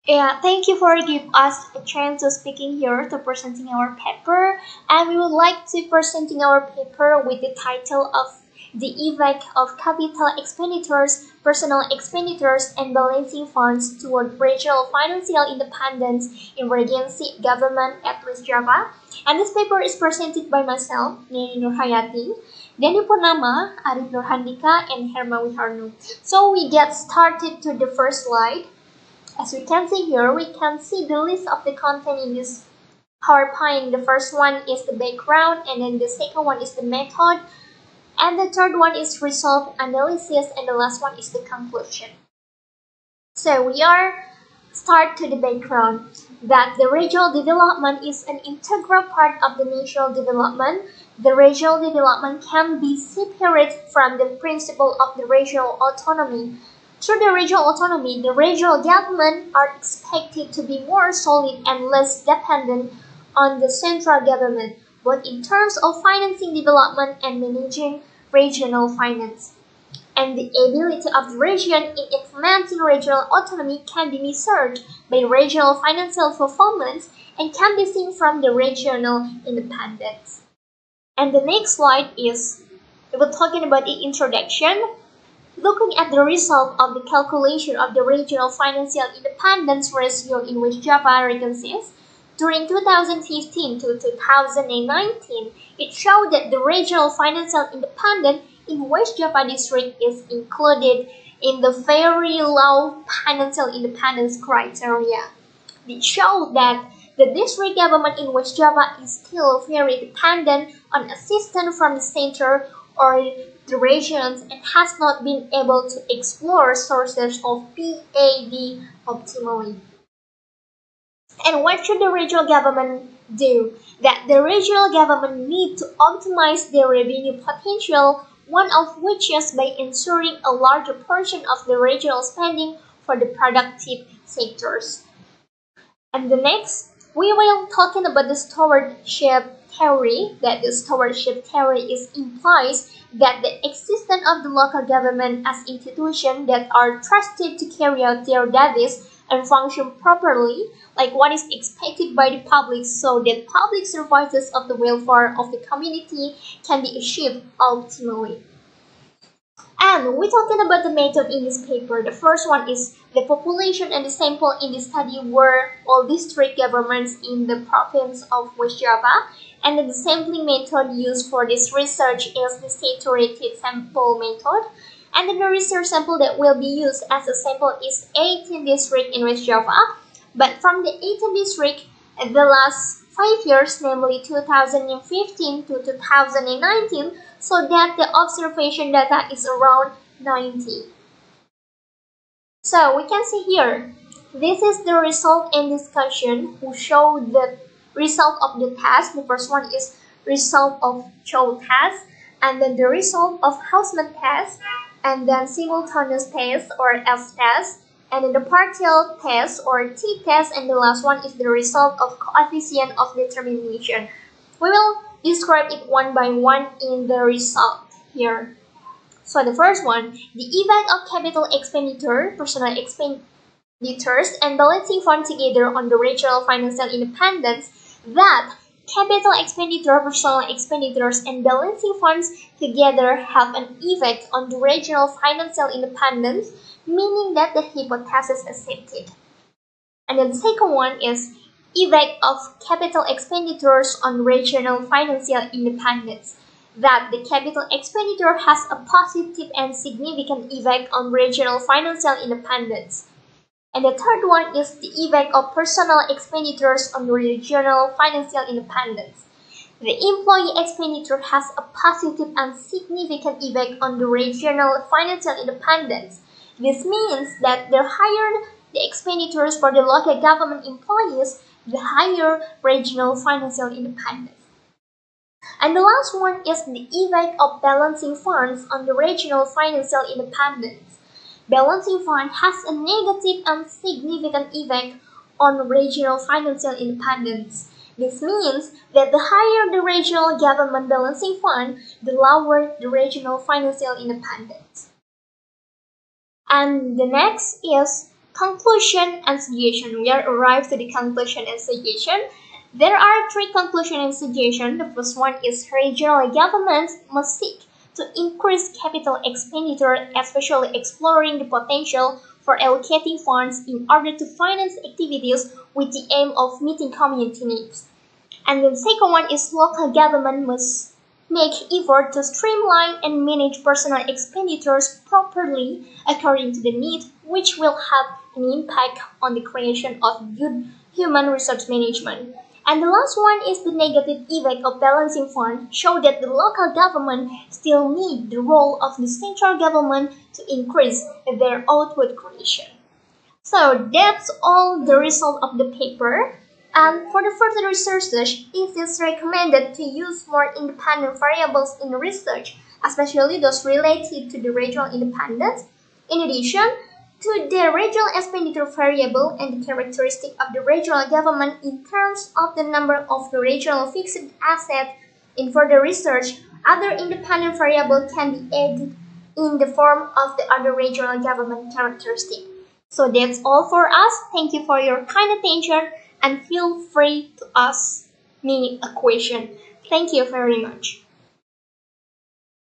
Yeah, thank you for giving us a chance to speaking here to presenting our paper, and we would like to presenting our paper with the title of the effect of capital expenditures, personal expenditures, and balancing funds toward regional financial independence in Regency government at West Java. And this paper is presented by myself, Nurhayati, Denny Purnama, Arif Nurhandika, and Herma Wiharnu. So we get started to the first slide. As we can see here, we can see the list of the content in this PowerPoint. The first one is the background, and then the second one is the method, and the third one is result analysis, and the last one is the conclusion. So we are start to the background that the regional development is an integral part of the national development. The regional development can be separated from the principle of the regional autonomy. Through the regional autonomy, the regional government are expected to be more solid and less dependent on the central government, both in terms of financing development and managing regional finance. And the ability of the region in implementing regional autonomy can be measured by regional financial performance and can be seen from the regional independence. And the next slide is we're talking about the introduction. Looking at the result of the calculation of the regional financial independence ratio in West Java regencies, during 2015 to 2019, it showed that the regional financial independence in West Java district is included in the very low financial independence criteria. It showed that the district government in West Java is still very dependent on assistance from the center or the regions and has not been able to explore sources of PAD optimally. And what should the regional government do? That the regional government need to optimize their revenue potential, one of which is by ensuring a larger portion of the regional spending for the productive sectors. And the next, we will talking about the stewardship theory. That the stewardship theory is implies that the existence of the local government as institutions that are trusted to carry out their duties and function properly, like what is expected by the public, so that public services of the welfare of the community can be achieved optimally. And we're talking about the method in this paper. The first one is the population and the sample in the study were all district governments in the province of West Java. And then the sampling method used for this research is the saturated sample method. And then the research sample that will be used as a sample is 18 districts in West Java. But from the 18 districts, the last 5 years, namely 2015 to 2019, so that the observation data is around 90. So we can see here, this is the result in discussion who show the result of the test. The first one is result of show test, and then the result of Hausman test, and then simultaneous test or F test, and then the partial test or T test, and the last one is the result of coefficient of determination. We will describe it one by one in the result here. So the first one, the effect of capital expenditure, personal expenditures, and balancing fund together on the regional financial independence, that capital expenditure, personal expenditures, and balancing funds together have an effect on the regional financial independence, meaning that the hypothesis is accepted. And then the second one is effect of capital expenditures on regional financial independence, that the capital expenditure has a positive and significant effect on regional financial independence. And the third one is the effect of personal expenditures on regional financial independence. The employee expenditure has a positive and significant effect on the regional financial independence. This means that the higher the expenditures for the local government employees, the higher regional financial independence. And the last one is the effect of balancing funds on the regional financial independence. Balancing fund has a negative and significant effect on regional financial independence. This means that the higher the regional government balancing fund, the lower the regional financial independence. And the next is Conclusion and suggestion. We are arrived to the conclusion and suggestion. There are three conclusion and suggestion. The first one is regional governments must seek to increase capital expenditure, especially exploring the potential for allocating funds in order to finance activities with the aim of meeting community needs. And the second one is local government must make effort to streamline and manage personal expenditures properly according to the need, which will have an impact on the creation of good human resource management. And the last one is the negative effect of balancing fund show that the local government still need the role of the central government to increase their output creation. So that's all the result of the paper. And for the further research, it is recommended to use more independent variables in research, especially those related to the regional independence. In addition to the regional expenditure variable and the characteristic of the regional government in terms of the number of the regional fixed assets, in further research, other independent variables can be added in the form of the other regional government characteristic. So that's all for us. Thank you for your kind attention and feel free to ask me a question. Thank you very much.